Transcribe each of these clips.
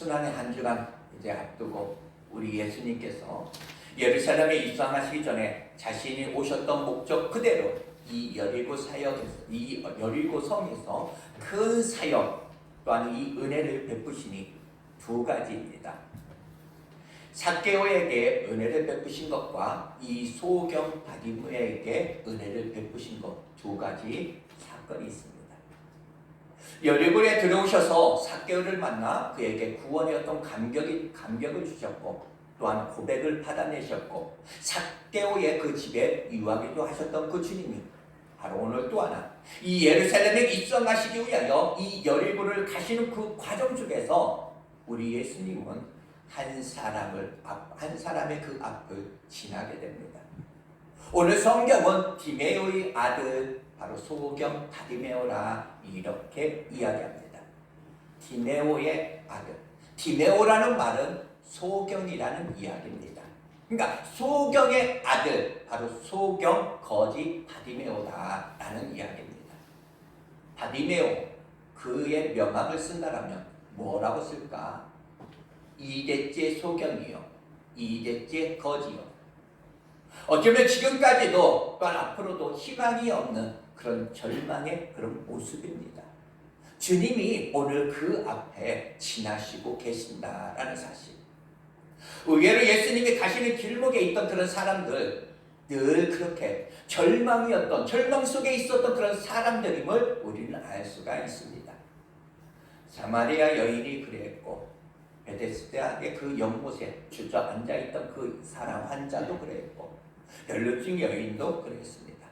순환의 한 주간 이제 앞두고 우리 예수님께서 예루살렘에 입성하시기 전에 자신이 오셨던 목적 그대로 이 여리고 사역에서, 이 여리고 성에서 큰 사역 또한 이 은혜를 베푸시니 두 가지입니다. 삭개오에게 은혜를 베푸신 것과 이 소경 바디메에게 은혜를 베푸신 것 두 가지 사건이 있습니다. 여리고에 들어오셔서 삭개오를 만나 그에게 구원의 어떤 감격을 주셨고 또한 고백을 받아내셨고 삭개오의 그 집에 유하기도 하셨던 그 주님이 바로 오늘 또 하나 이 예루살렘에 입성하시기 위하여 이 여리고를 가시는 그 과정 중에서 우리 예수님은 한 사람의 그 앞을 지나게 됩니다. 오늘 성경은 디메오의 아들 바로 소경 바디메오라 이렇게 이야기합니다. 디메오의 아들. 디메오라는 말은 소경이라는 이야기입니다. 그러니까 소경의 아들 바로 소경 거지 바디메오다라는 이야기입니다. 바디메오 그의 명함을 쓴다라면 뭐라고 쓸까? 이대째 소경이요, 이대째 거지요. 어쩌면 지금까지도 또한 앞으로도 희망이 없는 그런 절망의 그런 모습입니다. 주님이 오늘 그 앞에 지나시고 계신다라는 사실. 의외로 예수님이 가시는 길목에 있던 그런 사람들 늘 그렇게 절망이었던 절망 속에 있었던 그런 사람들임을 우리는 알 수가 있습니다. 사마리아 여인이 그랬고 베데스다의 그 연못에 주저앉아 있던 그 사람 환자도 그랬고 연루증 여인도 그랬습니다.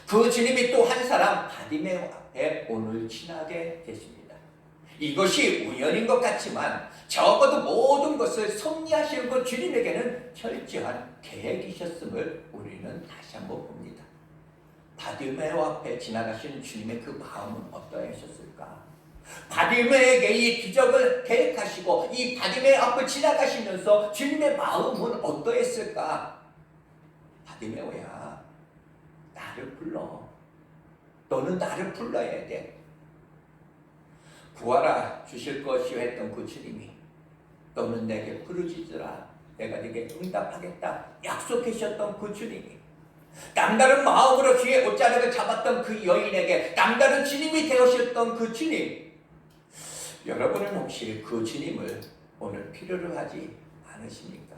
그 주님이 또 한 사람 바디메오 앞에 오늘 지나게 되십니다. 이것이 우연인 것 같지만 적어도 모든 것을 섭리하시는 그 주님에게는 철저한 계획이셨음을 우리는 다시 한번 봅니다. 바디메오 앞에 지나가시는 주님의 그 마음은 어떠하셨을까? 바디메오에게 이 기적을 계획하시고 이 바디메오 앞을 지나가시면서 주님의 마음은 어떠했을까? 바디메오야, 나를 불러. 너는 나를 불러야 돼. 구하라 주실 것이요 했던 그 주님이 너는 내게 부르짖으라 내가 네게 응답하겠다 약속하셨던 그 주님이 남다른 마음으로 귀에 옷자락을 잡았던 그 여인에게 남다른 주님이 되셨던 그 주님, 여러분은 혹시 그 주님을 오늘 필요로 하지 않으십니까?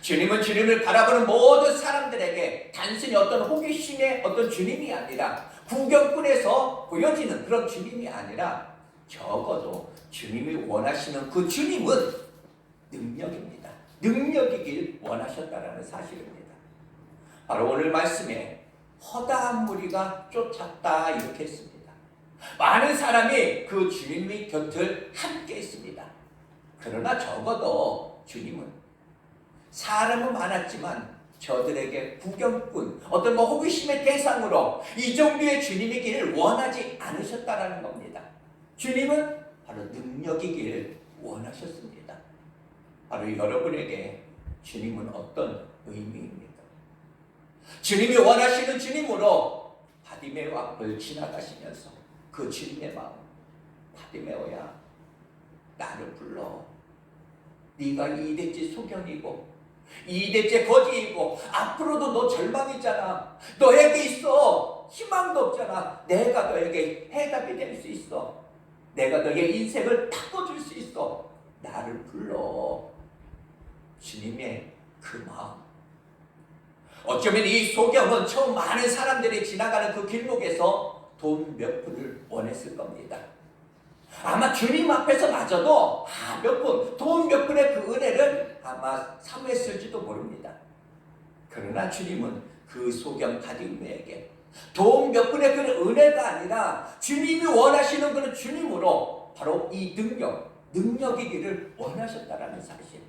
주님은 주님을 바라보는 모든 사람들에게 단순히 어떤 호기심의 어떤 주님이 아니라 구경꾼에서 보여지는 그런 주님이 아니라 적어도 주님이 원하시는 그 주님은 능력입니다. 능력이길 원하셨다라는 사실입니다. 바로 오늘 말씀에 허다한 무리가 쫓았다 이렇게 했습니다. 많은 사람이 그 주님의 곁을 함께 했습니다. 그러나 적어도 주님은 사람은 많았지만 저들에게 구경꾼, 어떤 호기심의 대상으로 이 정도의 주님이기를 원하지 않으셨다라는 겁니다. 주님은 바로 능력이기를 원하셨습니다. 바로 여러분에게 주님은 어떤 의미입니까? 주님이 원하시는 주님으로 바디메오 앞을 지나가시면서 그 주님의 마음, 바디메오야, 나를 불러. 네가 이대째 소경이고 이대째 거지이고 앞으로도 너 절망이잖아. 너에게 있어 희망도 없잖아. 내가 너에게 해답이 될 수 있어. 내가 너의 인생을 바꿔줄 수 있어. 나를 불러. 주님의 그 마음. 어쩌면 이 소경은 처음 많은 사람들이 지나가는 그 길목에서 돈 몇 푼을 원했을 겁니다. 아마 주님 앞에서 마저도 몇 푼, 돈 몇 푼의 그 은혜를 아마 사모했을지도 모릅니다. 그러나 주님은 그 소경 바디메에게 돈 몇 푼의 그 은혜가 아니라 주님이 원하시는 그런 주님으로 바로 이 능력이기를 원하셨다라는 사실.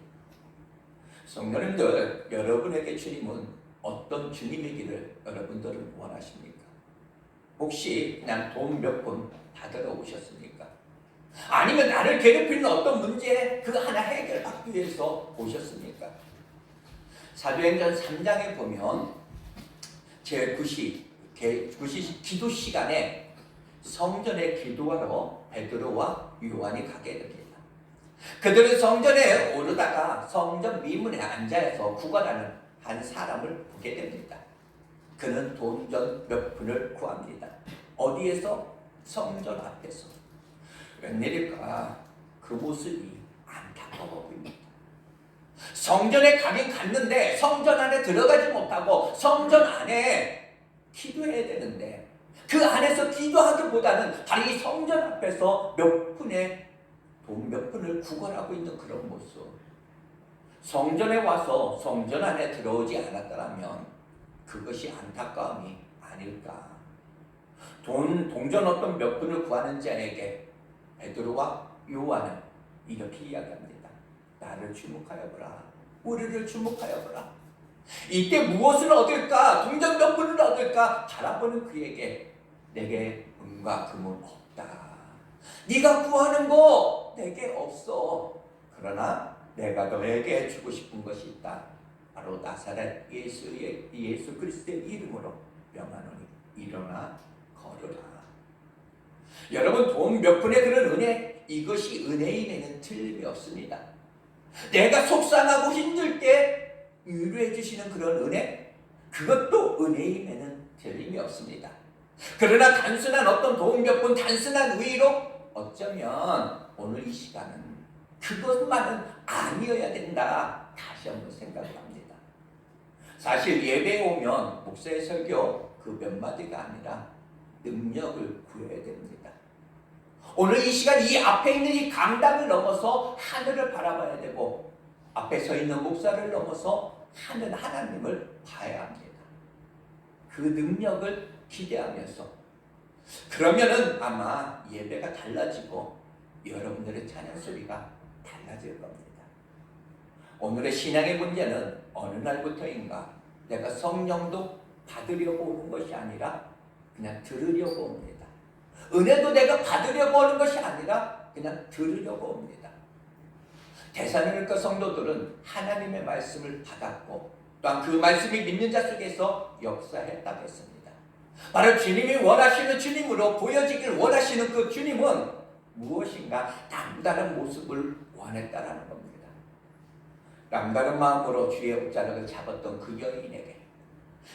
성도님들, 여러분에게 주님은 어떤 주님이기를 여러분들은 원하십니까? 혹시 그냥 돈 몇 푼 받으러 오셨습니까? 아니면 나를 괴롭히는 어떤 문제 그 하나 해결받기 위해서 오셨습니까? 사도행전 3장에 보면 제9시 기도 시간에 성전에 기도하러 베드로와 요한이 가게 됩니다. 그들은 성전에 오르다가 성전 미문에 앉아서 구걸하는 한 사람을 보게 됩니다. 그는 돈전 몇 푼을 구합니다. 어디에서? 성전 앞에서. 웬일일까? 그 모습이 안타까워 보입니다. 성전에 가긴 갔는데 성전 안에 들어가지 못하고 성전 안에 기도해야 되는데 그 안에서 기도하기보다는 바로 이 성전 앞에서 몇 푼의 돈 몇 푼을 구걸하고 있는 그런 모습. 성전에 와서 성전 안에 들어오지 않았더라면 그것이 안타까움이 아닐까. 동전 어떤 몇 푼을 구하는 자에게 베드로와 요한은 이렇게 이야기합니다. 나를 주목하여 보라. 우리를 주목하여 보라. 이때 무엇을 얻을까? 동전 몇 푼을 얻을까? 바라보는 그에게 내게 은과 금은 없다. 네가 구하는 거 내게 없어. 그러나 내가 너에게 주고 싶은 것이 있다. 바로 나사렛 예수 그리스도의 이름으로 명하노니 일어나 걸으라. 여러분, 돈 몇 푼의 그런 은혜, 이것이 은혜임에는 틀림이 없습니다. 내가 속상하고 힘들 때 위로해 주시는 그런 은혜, 그것도 은혜임에는 틀림이 없습니다. 그러나 단순한 어떤 돈 몇 푼, 단순한 위로, 어쩌면 오늘 이 시간은 그것만은 아니어야 된다. 다시 한번 생각합니다. 사실 예배에 오면 목사의 설교 그 몇 마디가 아니라 능력을 구해야 됩니다. 오늘 이 시간 이 앞에 있는 이 강당을 넘어서 하늘을 바라봐야 되고 앞에 서 있는 목사를 넘어서 하늘 하나님을 봐야 합니다. 그 능력을 기대하면서 그러면은 아마 예배가 달라지고 여러분들의 찬양 소리가 달라질 겁니다. 오늘의 신앙의 문제는 어느 날부터인가 내가 성령도 받으려고 오는 것이 아니라 그냥 들으려고 옵니다. 은혜도 내가 받으려고 오는 것이 아니라 그냥 들으려고 옵니다. 데살로니가 성도들은 하나님의 말씀을 받았고 또한 그 말씀이 믿는 자 속에서 역사했다고 했습니다. 바로 주님이 원하시는 주님으로 보여지길 원하시는 그 주님은 무엇인가 남다른 모습을 원했다라는 겁니다. 남다른 마음으로 주의 옷자락을 잡았던 그 여인에게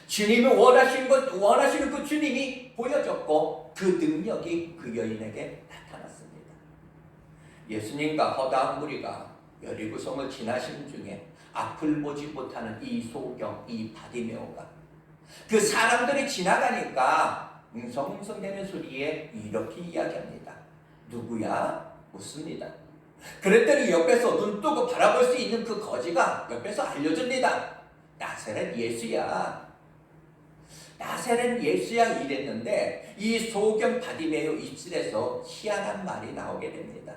주님이 원하시는 그 주님이 보여졌고 그 능력이 그 여인에게 나타났습니다. 예수님과 허다한 무리가 여리고성을 지나시는 중에 앞을 보지 못하는 이 소경, 이 바디메오가 그 사람들이 지나가니까 웅성웅성대는 소리에 이렇게 이야기합니다. 누구야? 묻습니다. 그랬더니 옆에서 눈 뜨고 바라볼 수 있는 그 거지가 옆에서 알려줍니다. 나사렛 예수야. 나사렛 예수야 이랬는데 이 소경 바디메오 입술에서 희한한 말이 나오게 됩니다.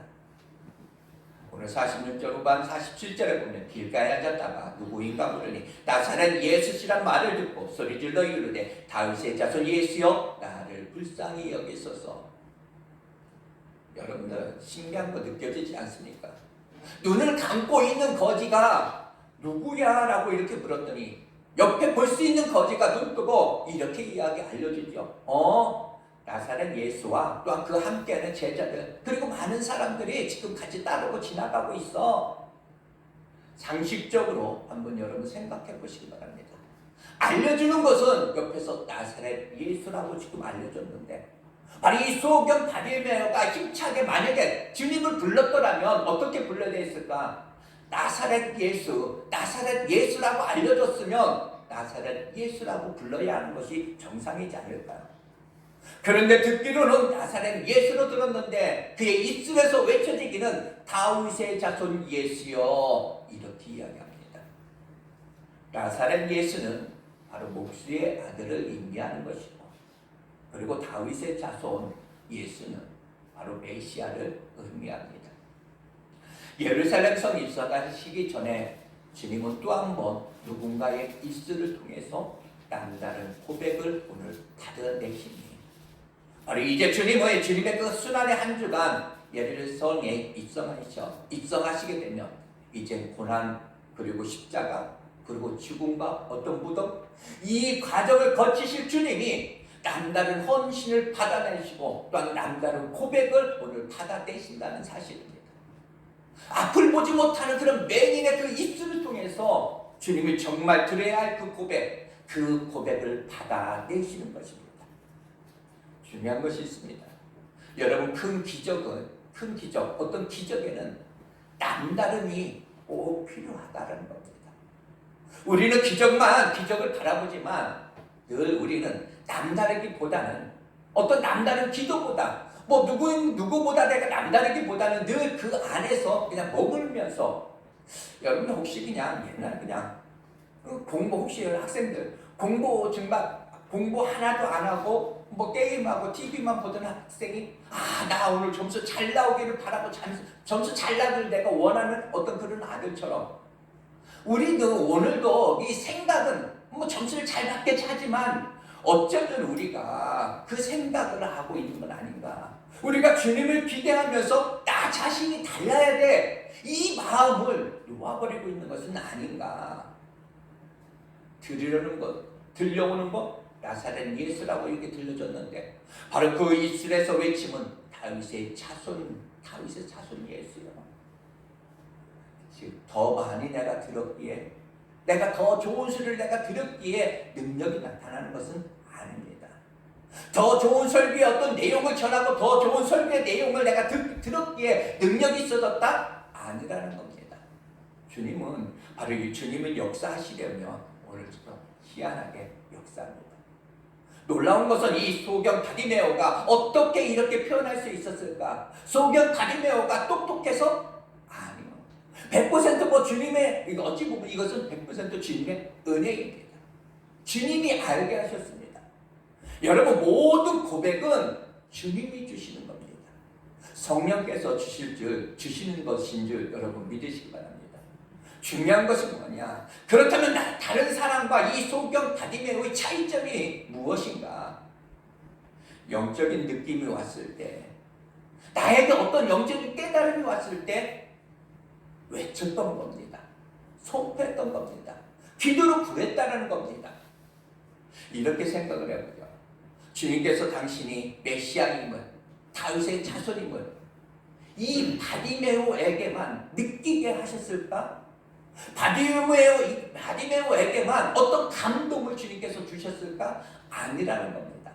오늘 46절 후반 47절에 보면 길가에 앉았다가 누구인가 물으니 나사렛 예수시란 말을 듣고 소리질러 이르되 다윗의 자손 예수여 나를 불쌍히 여기소서. 여러분들 신기한 거 느껴지지 않습니까? 눈을 감고 있는 거지가 누구야? 라고 이렇게 물었더니 옆에 볼 수 있는 거지가 눈 뜨고 이렇게 이야기 알려주죠. 나사렛 예수와 또한 그 함께하는 제자들 그리고 많은 사람들이 지금 같이 따르고 지나가고 있어. 상식적으로 한번 여러분 생각해 보시기 바랍니다. 알려주는 것은 옆에서 나사렛 예수라고 지금 알려줬는데 바로 이 소경 바디메오가 힘차게 만약에 주님을 불렀더라면 어떻게 불러야 됐을까? 나사렛 예수라고 알려줬으면 나사렛 예수라고 불러야 하는 것이 정상이지 않을까요? 그런데 듣기로는 나사렛 예수로 들었는데 그의 입술에서 외쳐지기는 다윗의 자손 예수여 이렇게 이야기합니다. 나사렛 예수는 바로 목수의 아들을 의미하는 것이고 그리고 다윗의 자손 예수는 바로 메시아를 의미합니다. 예루살렘 성 입성하시기 전에 주님은 또 한 번 누군가의 입술을 통해서 남다른 고백을 오늘 받아내십니다. 바로 이제 주님의 그 순환의 한 주간 예루살렘에 입성하시게 되면 이제 고난 그리고 십자가 그리고 죽음과 어떤 무덤 이 과정을 거치실 주님이 남다른 헌신을 받아내시고 또한 남다른 고백을 오늘 받아내신다는 사실입니다. 앞을 보지 못하는 그런 맹인의 그 입술을 통해서 주님이 정말 드려야 할 그 고백을 받아내시는 것입니다. 중요한 것이 있습니다. 여러분, 큰 기적, 어떤 기적에는 남다름이 꼭 필요하다는 겁니다. 우리는 기적을 바라보지만 늘 우리는 남다르기보다는 어떤 남다른 기도보다 누구보다 내가 남다르기보다는 늘 그 안에서 그냥 머물면서, 여러분 혹시 그냥 옛날 공부, 혹시 학생들 공부 하나도 안 하고 게임하고 TV만 보던 학생이 나 오늘 점수 잘 나오기를 바라고 점수 잘 나기를 내가 원하는 어떤 그런 아들처럼 우리도 오늘도 이 생각은 점수를 잘 받게 하지만 어쩌면 우리가 그 생각을 하고 있는 건 아닌가. 우리가 주님을 기대하면서 나 자신이 달라야 돼, 이 마음을 놓아버리고 있는 것은 아닌가. 들려오는 것 나사렛 예수라고 이렇게 들려줬는데 바로 그 입술에서 외침은 다윗의 자손 예수요. 더 많이 내가 들었기에, 내가 더 좋은 소리를 내가 들었기에 능력이 나타나는 것은 아닙니다. 더 좋은 설교의 어떤 내용을 전하고 더 좋은 설교의 내용을 내가 들었기에 능력이 있어졌다? 아니라는 겁니다. 주님은 역사하시려면 오늘부터 희한하게 역사합니다. 놀라운 것은 이 소경 바디메오가 어떻게 이렇게 표현할 수 있었을까? 소경 바디메오가 똑똑해서? 아니요. 100% 주님의, 어찌 보면 이것은 100% 주님의 은혜입니다. 주님이 알게 하셨습니다. 여러분, 모든 고백은 주님이 주시는 겁니다. 성령께서 주시는 것인 줄 여러분 믿으시기 바랍니다. 중요한 것은 뭐냐? 그렇다면 다른 사람과 이 소경 바디메오의 차이점이 무엇인가? 영적인 느낌이 왔을 때, 나에게 어떤 영적인 깨달음이 왔을 때 외쳤던 겁니다. 선포했던 겁니다. 기도로 구했다는 겁니다. 이렇게 생각을 해보죠. 주님께서 당신이 메시아임을, 다윗의 자손임을 이 바디메오에게만 느끼게 하셨을까? 바디메오에게만 어떤 감동을 주님께서 주셨을까? 아니라는 겁니다.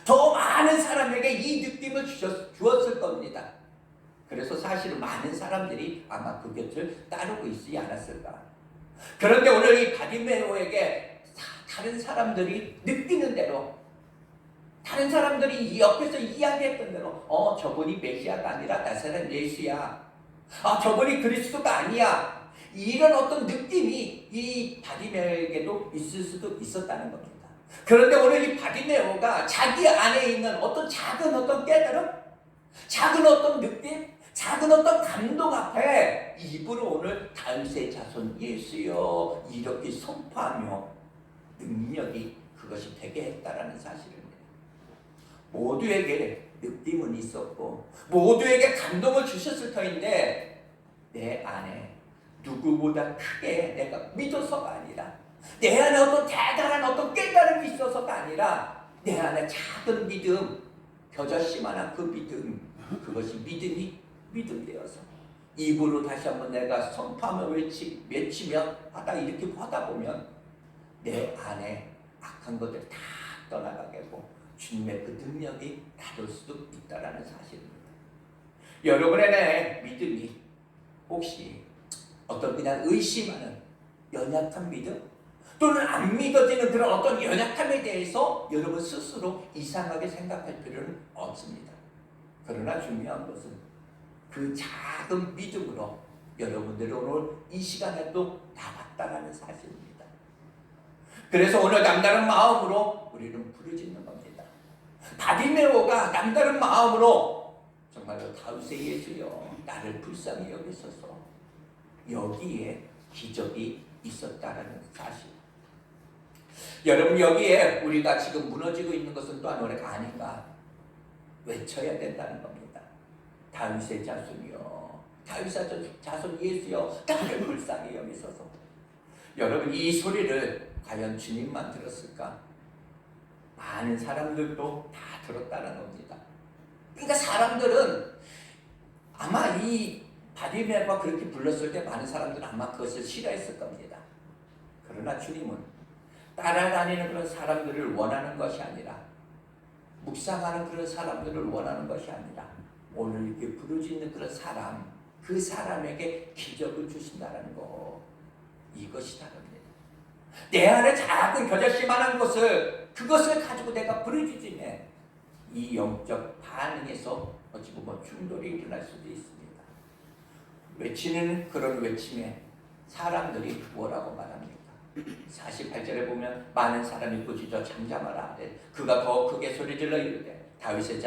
더 많은 사람에게 이 느낌을 주었을 겁니다. 그래서 사실은 많은 사람들이 아마 그 곁을 따르고 있지 않았을까. 그런데 오늘 이 바디메오에게 다른 사람들이 느끼는 대로, 다른 사람들이 옆에서 이야기했던 대로 저분이 메시아가 아니라 나사렛 예수야. 저분이 그리스도가 아니야. 이런 어떤 느낌이 이 바디메오에게도 있을 수도 있었다는 겁니다. 그런데 오늘 이 바디메오가 자기 안에 있는 어떤 작은 어떤 깨달음, 작은 어떤 느낌, 작은 어떤 감동 앞에 입으로 오늘 다윗의 자손 예수여 이렇게 선포하며 능력이 그것이 되게 했다라는 사실입니다. 모두에게 느낌은 있었고 모두에게 감동을 주셨을 터인데 내 안에 누구보다 크게 내가 믿어서가 아니라, 내 안에 어떤 대단한 어떤 깨달음이 있어서가 아니라 내 안에 작은 믿음, 겨자씨만한 그 믿음, 그것이 믿음 되어서 입으로 다시 한번 내가 선포하며 외치며 이렇게 하다 보면 내 안에 악한 것들 다 떠나가게 하고 주님의 그 능력이 다룰 수도 있다라는 사실입니다. 여러분의 내 믿음이 혹시 어떤 그냥 의심하는 연약한 믿음, 또는 안 믿어지는 그런 어떤 연약함에 대해서 여러분 스스로 이상하게 생각할 필요는 없습니다. 그러나 중요한 것은 그 작은 믿음으로 여러분들이 오늘 이 시간에 또 나왔다라는 사실입니다. 그래서 오늘 남다른 마음으로 우리는 부르짖는 겁니다. 바디메오가 남다른 마음으로 정말로 다윗의 예수여 나를 불쌍히 여기소서, 여기에 기적이 있었다라는 사실. 여러분, 여기에 우리가 지금 무너지고 있는 것은 또한 노래가 아닌가 외쳐야 된다는 겁니다. 다윗의 자손이여, 다윗의 자손 예수여 나를 불쌍히 여기소서. 여러분, 이 소리를 과연 주님만 들었을까? 많은 사람들도 다 들었다는 겁니다. 그러니까 사람들은 아마 이 바디메어가 그렇게 불렀을 때 많은 사람들은 아마 그것을 싫어했을 겁니다. 그러나 주님은 따라다니는 그런 사람들을 원하는 것이 아니라, 묵상하는 그런 사람들을 원하는 것이 아니라, 오늘 이렇게 부르짖는 그런 사람, 그 사람에게 기적을 주신다는 거, 이것이 다릅니다. 내 안에 작은 겨자씨만한 것을, 그것을 가지고 내가 부르짖으면 이 영적 반응에서 어찌 보면 충돌이 일어날 수도 있습니다. 외치는 그런 외침에 사람들이 뭐라고 말합니까? 48절에 보면 많은 사람이 꾸짖어 잠잠하라. 그가 더 크게 소리질러 이르되 다윗의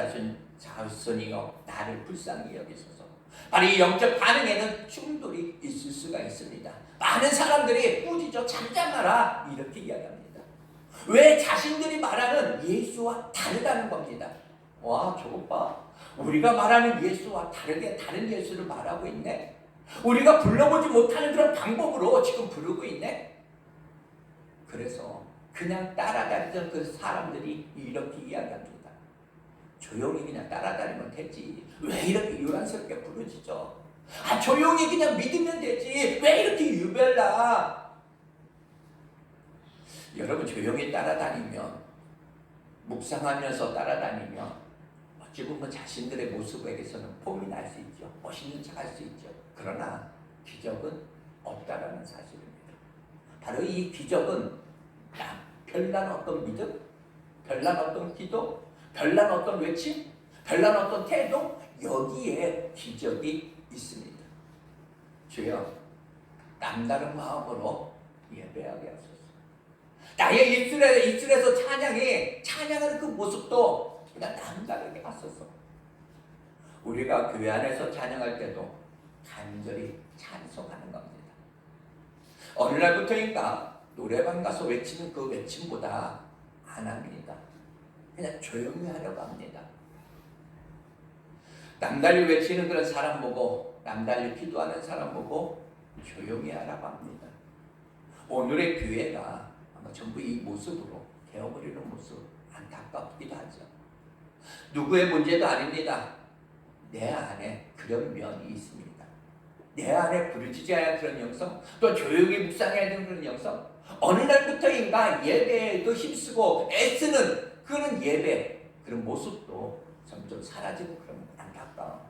자손이여 나를 불쌍히 여기소서. 바로 이 영적 반응에는 충돌이 있을 수가 있습니다. 많은 사람들이 꾸짖어 잠잠하라 이렇게 이야기합니다. 왜? 자신들이 말하는 예수와 다르다는 겁니다. 와, 저것 봐. 우리가 말하는 예수와 다르게 다른 예수를 말하고 있네. 우리가 불러보지 못하는 그런 방법으로 지금 부르고 있네. 그래서 그냥 따라다니던 그 사람들이 이렇게 이야기합니다. 조용히 그냥 따라다니면 되지. 왜 이렇게 요란스럽게 부르짖어? 조용히 그냥 믿으면 되지. 왜 이렇게 유별나? 여러분, 조용히 따라다니면, 묵상하면서 따라다니면 어찌 보면 자신들의 모습에게서는 폼이 날 수 있죠. 멋있는 척 할 수 있죠. 그러나 기적은 없다라는 사실입니다. 바로 이 기적은 별난 어떤 믿음, 별난 어떤 기도, 별난 어떤 외침, 별난 어떤 태도, 여기에 기적이 있습니다. 주여, 남다른 마음으로 예배하게 하소서. 나의 입술에서 찬양하는 그 모습도 그냥 남다르게 하소서. 우리가 교회 안에서 찬양할 때도 간절히 찬송하는 겁니다. 어느 날부터인가 노래방 가서 외치는 그 외침보다 안 합니다. 그냥 조용히 하려고 합니다. 남달리 외치는 그런 사람 보고, 남달리 기도하는 사람 보고 조용히 하라고 합니다. 오늘의 교회가 아마 전부 이 모습으로 되어버리는 모습, 안타깝기도 하죠. 누구의 문제도 아닙니다. 내 안에 그런 면이 있습니다. 내 안에 부르짖어야 할 그런 영성, 또 조용히 묵상해야 되는 그런 영성, 어느 날부터인가 예배에도 힘쓰고 애쓰는 그런 예배, 그런 모습도 점점 사라지고 그런 안타까움.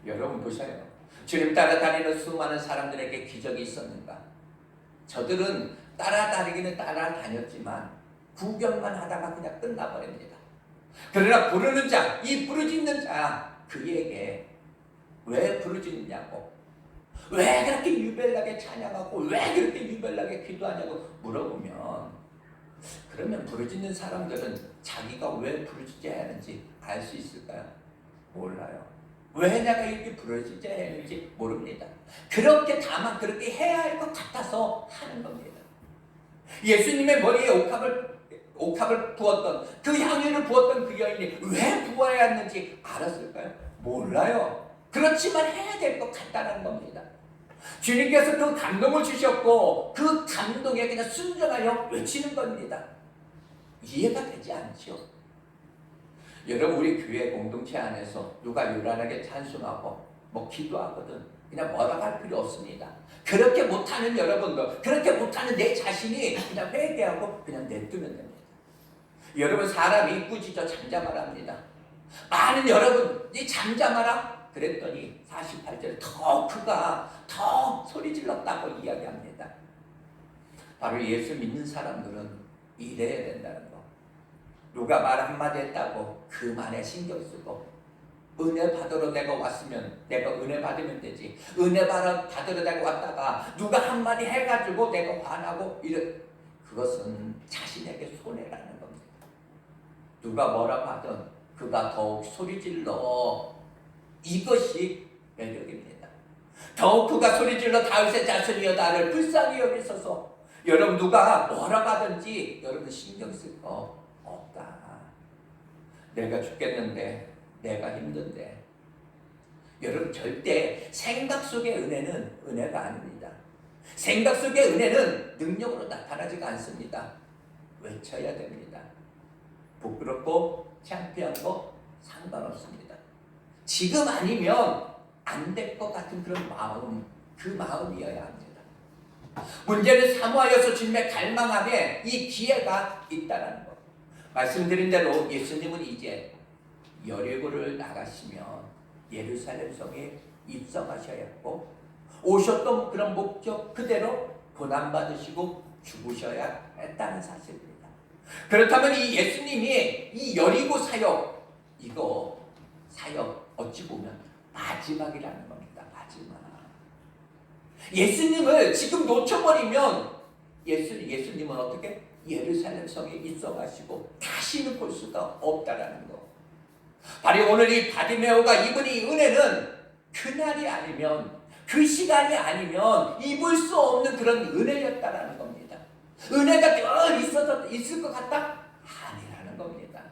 여러분 보세요. 주님 따라다니는 수많은 사람들에게 기적이 있었는가? 저들은 따라다니기는 따라다녔지만 구경만 하다가 그냥 끝나버립니다. 그러나 부르는 자, 이 부르짖는 자, 그에게 왜 부르짖느냐고, 왜 그렇게 유별나게 찬양하고 왜 그렇게 유별나게 기도하냐고 물어보면, 그러면 부르짖는 사람들은 자기가 왜 부르짖어야 하는지 알 수 있을까요? 몰라요. 왜 내가 이렇게 부르짖어야 하는지 모릅니다. 그렇게 다만 그렇게 해야 할 것 같아서 하는 겁니다. 예수님의 머리에 옥합을 부었던, 그 향유를 부었던 그 여인이 왜 부어야 하는지 알았을까요? 몰라요. 그렇지만 해야 될 것 같다는 겁니다. 주님께서 그 감동을 주셨고 그 감동에 그냥 순종하여 외치는 겁니다. 이해가 되지 않죠? 여러분, 우리 교회 공동체 안에서 누가 요란하게 찬송하고 기도하거든 그냥 뭐라고 할 필요 없습니다. 그렇게 못하는 여러분도, 그렇게 못하는 내 자신이 그냥 회개하고 그냥 내두면 됩니다. 여러분, 사람이 꾸짖어 잠잠하라 합니다. 많은 여러분이 잠잠하라 그랬더니 48절 그가 더 소리 질렀다고 이야기합니다. 바로 예수 믿는 사람들은 이래야 된다는 거. 누가 말 한마디 했다고 그 말에 신경 쓰고, 은혜 받으러 내가 왔으면 내가 은혜 받으면 되지, 은혜 받으러 내가 왔다가 누가 한마디 해가지고 내가 화나고 그것은 자신에게 손해라는 겁니다. 누가 뭐라고 하든 그가 더욱 소리질러, 이것이 매력입니다. 더욱 그가 소리질러 다윗의 자손이여 나를 불쌍히 여기소서. 여러분, 누가 뭐라고 하든지 여러분 신경 쓸 거 없다. 내가 죽겠는데, 내가 힘든데. 여러분, 절대 생각 속의 은혜는 은혜가 아닙니다. 생각 속의 은혜는 능력으로 나타나지가 않습니다. 외쳐야 됩니다. 부끄럽고 창피한 거 상관없습니다. 지금 아니면 안 될 것 같은 그런 마음, 그 마음이어야 합니다. 문제는 사모하여서 주님의 갈망함에 이 기회가 있다는 것. 말씀드린 대로 예수님은 이제 여리고를 나가시면 예루살렘 성에 입성하셔야 했고, 오셨던 그런 목적 그대로 고난받으시고 죽으셔야 했다는 사실입니다. 그렇다면 이 예수님이 이 여리고 사역, 이거 사역 어찌 보면 마지막이라는 겁니다. 마지막. 예수님을 지금 놓쳐버리면 예수님은 어떻게 예루살렘 성에 입성하시고 다시는 볼 수가 없다라는 거. 바로 오늘 이 바디메오가 입은 이 은혜는 그날이 아니면, 그 시간이 아니면 입을 수 없는 그런 은혜였다라는 겁니다. 은혜가 늘 있을 것 같다? 아니라는 겁니다.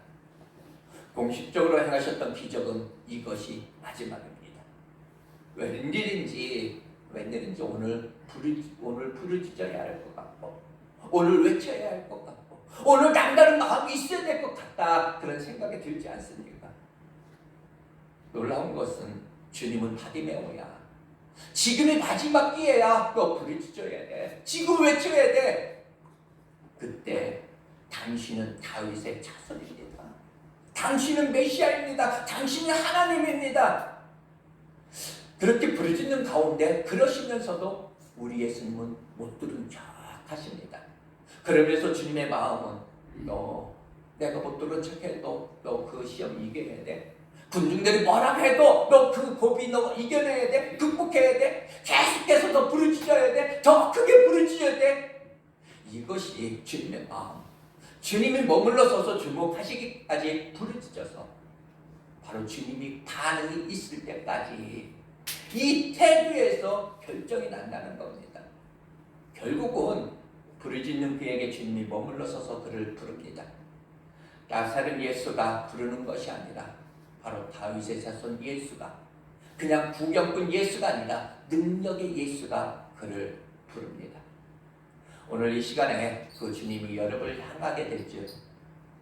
공식적으로 행하셨던 기적은 이것이 마지막입니다. 웬일인지 오늘 부르짖어야 할 것 같고, 오늘 외쳐야 할 것 같고, 오늘 남다른 마음이 있어야 될 것 같다, 그런 생각이 들지 않습니까? 놀라운 것은 주님은 바디메오야. 지금이 마지막 기회야. 너 부르짖어야 돼. 지금 외쳐야 돼. 그때 당신은 다윗의 자손입니다. 당신은 메시아입니다. 당신은 하나님입니다. 그렇게 부르짖는 가운데 그러시면서도 우리 예수님은 못 들은 척 하십니다. 그러면서 주님의 마음은 너 내가 못 들은 척해도 너 그 시험 이겨야 돼. 군중들이 뭐라 해도 너 그 고비 너 이겨내야 돼. 극복해야 돼. 계속해서 더 부르짖어야 돼. 더 크게 부르짖어야 돼. 이것이 주님의 마음. 주님이 머물러 서서 주목하시기까지 부르짖어서 바로 주님이 반응이 있을 때까지 이 태도에서 결정이 난다는 겁니다. 결국은 부르짖는 그에게 주님이 머물러 서서 그를 부릅니다. 나사렛 예수가 부르는 것이 아니라 바로 다윗의 자손 예수가, 그냥 구경꾼 예수가 아니라 능력의 예수가 그를 부릅니다. 오늘 이 시간에 그 주님이 여러분을 향하게 될 줄,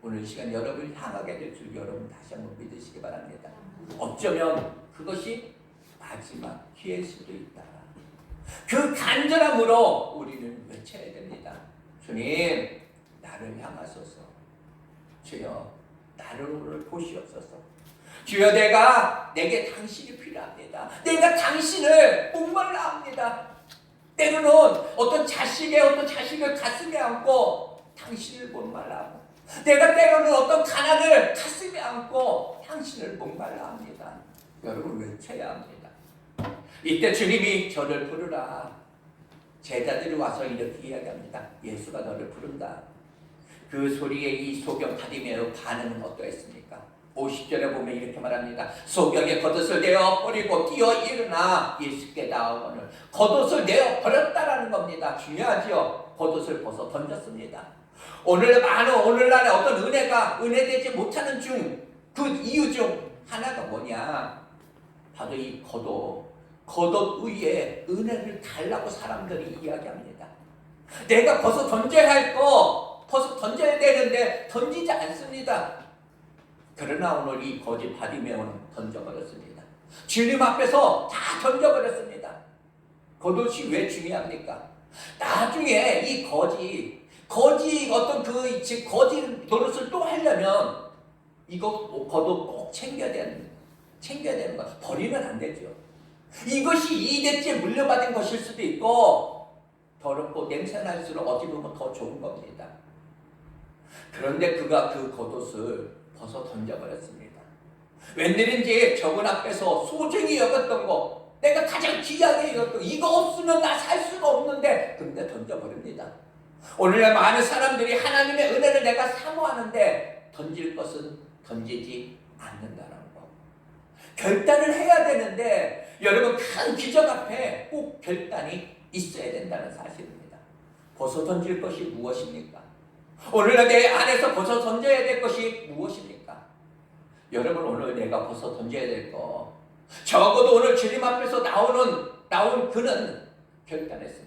오늘 이 시간 여러분을 향하게 될 줄 여러분 다시 한번 믿으시기 바랍니다. 어쩌면 그것이 마지막 기회일 수도 있다. 그 간절함으로 우리는 외쳐야 됩니다. 주님, 나를 향하소서. 주여, 나를 오늘 보시옵소서. 주여, 내게 당신이 필요합니다. 내가 당신을 목말라 합니다. 때로는 어떤 자식을 가슴에 안고 당신을 목말라 하고, 내가 때로는 어떤 가난을 가슴에 안고 당신을 목말라 합니다. 여러분 외쳐야 합니다. 이때 주님이 저를 부르라. 제자들이 와서 이렇게 이야기합니다. 예수가 너를 부른다. 그 소리에 이 소경 바디메오 반응은 어떠했습니까? 50절에 보면 이렇게 말합니다. 소경의 겉옷을 내어 버리고 뛰어 일어나 예수께 나오거늘. 겉옷을 내어 버렸다라는 겁니다. 중요하지요. 겉옷을 벗어 던졌습니다. 오늘날에 어떤 은혜되지 못하는 그 이유 중 하나가 뭐냐? 바로 이 겉옷 위에 은혜를 달라고 사람들이 이야기합니다. 내가 벗어 던져야 할 거 벗어 던져야 되는데 던지지 않습니다. 그러나 오늘 이 거지 바디메오는 던져버렸습니다. 주님 앞에서 다 던져버렸습니다. 겉옷이 왜 중요합니까? 나중에 이 거지 어떤 거지 노릇을 또 하려면 이거 겉옷 꼭 챙겨야 되는 거. 버리면 안 되죠. 이것이 2대째 물려받은 것일 수도 있고 더럽고 냄새날수록 어찌 보면 더 좋은 겁니다. 그런데 그가 그 겉옷을 벗어 던져버렸습니다. 웬일인지 저분 앞에서 소중히 여겼던 거, 내가 가장 귀하게 여겼던 거, 이거 없으면 나 살 수가 없는데, 근데 던져버립니다. 오늘날 많은 사람들이 하나님의 은혜를 내가 사모하는데 던질 것은 던지지 않는다는 거. 결단을 해야 되는데 여러분, 큰 기적 앞에 꼭 결단이 있어야 된다는 사실입니다. 벗어 던질 것이 무엇입니까? 오늘날 내 안에서 벗어 던져야 될 것이 무엇입니까? 여러분, 오늘 내가 벗어 던져야 될 거, 적어도 오늘 주님 앞에서 나온 그는 결단했습니다.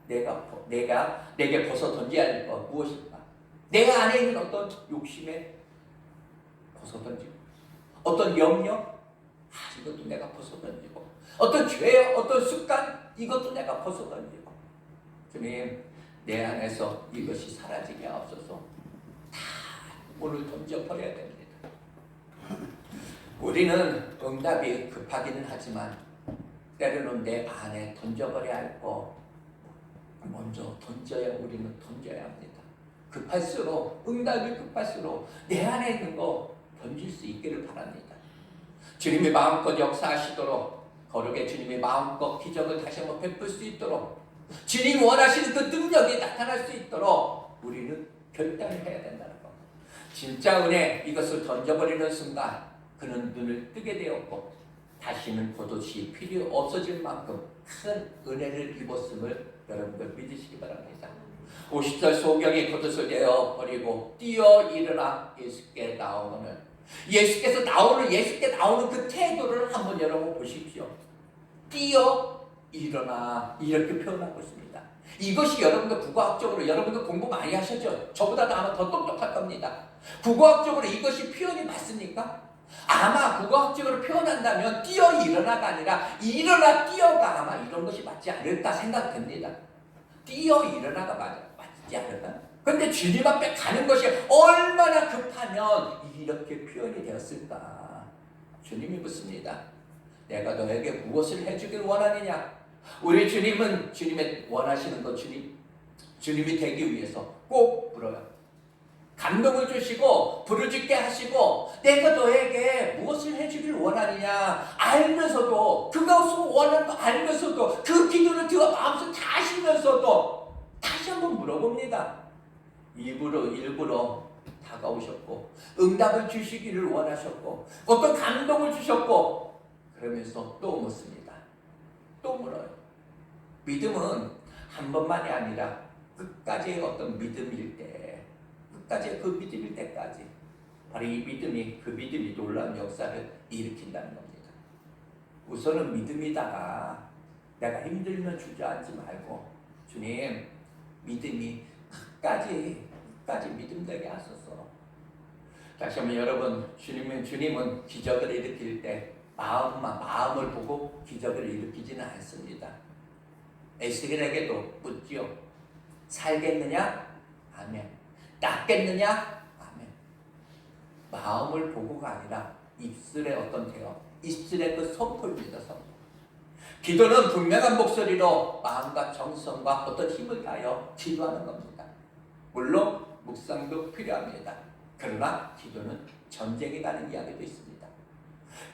내게 벗어 던져야 될 거 무엇일까? 내 안에 있는 어떤 욕심에 벗어 던지고, 어떤 염려, 이것도 내가 벗어 던지고, 어떤 죄, 어떤 습관, 이것도 내가 벗어던지고, 주님, 내 안에서 이것이 사라지게 하옵소서. 다 오늘 던져버려야 됩니다. 우리는 응답이 급하기는 하지만 때로는 내 안에 던져버려야 할 거 먼저 우리는 던져야 합니다. 급할수록, 응답이 급할수록 내 안에 있는 거 던질 수 있기를 바랍니다. 주님이 마음껏 역사하시도록, 거룩의 주님이 마음껏 기적을 다시 한번 베풀 수 있도록, 주님이 원하시는 그 능력이 나타날 수 있도록 우리는 결단을 해야 된다는 것. 진짜 은혜, 이것을 던져버리는 순간 그는 눈을 뜨게 되었고 다시는 그것이 필요 없어질 만큼 큰 은혜를 입었음을 여러분들 믿으시기 바랍니다. 50절 소경이 겉옷을 내어 버리고 뛰어 일어나 예수께 나오는, 예수께 나오는 그 태도를 한번 여러분 보십시오. 뛰어 일어나, 이렇게 표현하고 있습니다. 이것이 여러분들 국어학적으로, 여러분들 공부 많이 하셨죠? 저보다도 아마 더 똑똑할 겁니다. 국어학적으로 이것이 표현이 맞습니까? 아마 국어학적으로 표현한다면 뛰어 일어나가 아니라 일어나 뛰어가 아마 이런 것이 맞지 않을까 생각됩니다. 뛰어 일어나가 맞지 않을까? 근데 주님 앞에 가는 것이 얼마나 급하면 이렇게 표현이 되었을까? 주님이 묻습니다. 내가 너에게 무엇을 해주길 원하느냐? 우리 주님은 주님의 원하시는 것, 주님이 되기 위해서 꼭 물어요. 감동을 주시고 부르짖게 하시고 내가 너에게 무엇을 해주길 원하느냐 알면서도, 그것을 원하는 거 알면서도, 그 기도를 마음속에 다 하시면서도 다시 한번 물어봅니다. 일부러 다가오셨고 응답을 주시기를 원하셨고 어떤 감동을 주셨고, 그러면서 또 묻습니다. 또 물어요. 믿음은 한 번만이 아니라 끝까지의 어떤 믿음일 때, 끝까지 그 믿음일 때까지 바로 이 믿음이, 그 믿음이 놀라운 역사를 일으킨다는 겁니다. 우선은 믿음이다가 내가 힘들면 주저앉지 말고, 주님, 믿음이 끝까지 믿음되게 하소서. 다시 한번 여러분, 주님은 기적을 일으킬 때 마음을 보고 기적을 일으키지는 않습니다. 에스겔에게도 묻지요. 살겠느냐? 아멘. 낫겠느냐? 아멘. 마음을 보고가 아니라 입술의 어떤 대화, 입술의 그 선포입니다. 선포. 기도는 분명한 목소리로 마음과 정성과 어떤 힘을 다하여 기도하는 겁니다. 물론 묵상도 필요합니다. 그러나 기도는 전쟁이라는 이야기도 있습니다.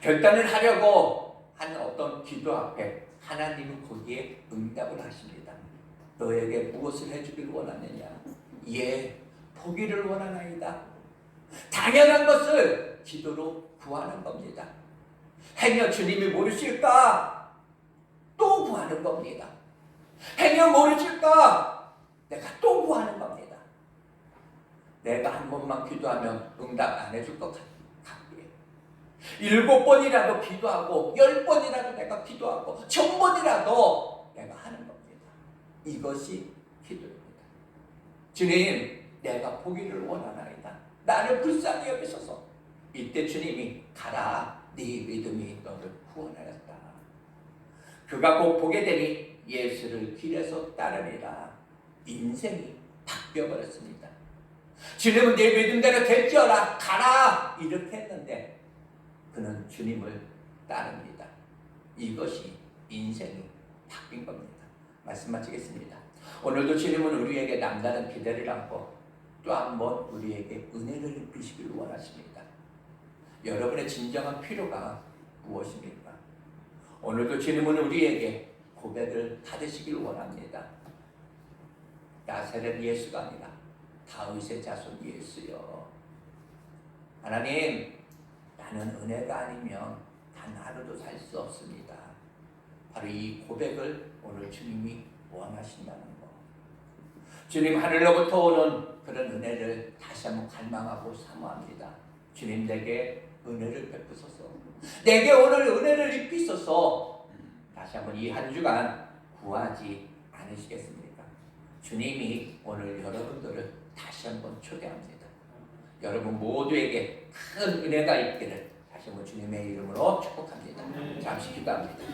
결단을 하려고 하는 어떤 기도 앞에 하나님은 거기에 응답을 하십니다. 너에게 무엇을 해주길 원하느냐? 예, 보기를 원하나이다. 당연한 것을 기도로 구하는 겁니다. 행여 주님이 모르실까? 또 구하는 겁니다. 행여 모르실까? 내가 또 구하는 겁니다. 내가 한 번만 기도하면 응답 안 해줄 것 같기에 7번이라도 기도하고 10번이라도 내가 기도하고 1000번이라도 내가 하는 겁니다. 이것이 기도입니다. 주님, 내가 보기를 원하나이다. 나를 불쌍히 여기소서. 이때 주님이 가라, 네 믿음이 너를 구원하였다. 그가 곧 보게 되니 예수를 길에서 따르니라. 인생이 바뀌어버렸습니다. 주님은 네 믿음대로 될지어라, 가라, 이렇게 했는데 그는 주님을 따릅니다. 이것이 인생이 바뀐 겁니다. 말씀 마치겠습니다. 오늘도 주님은 우리에게 남다른 기대를 안고 또 한 번 우리에게 은혜를 입히시길 원하십니다. 여러분의 진정한 필요가 무엇입니까? 오늘도 주님은 우리에게 고백을 받으시길 원합니다. 나사렛 예수가 아니라 다윗의 자손 예수여. 하나님, 나는 은혜가 아니면 단 하루도 살 수 없습니다. 바로 이 고백을 오늘 주님이 원하신다는 것. 주님, 하늘로부터 오는 그런 은혜를 다시 한번 갈망하고 사모합니다. 주님, 내게 은혜를 베푸소서. 내게 오늘 은혜를 입히소서. 다시 한번 이 한 주간 구하지 않으시겠습니까? 주님이 오늘 여러분들을 다시 한번 초대합니다. 여러분 모두에게 큰 은혜가 있기를 다시 한번 주님의 이름으로 축복합니다. 잠시 기도합니다.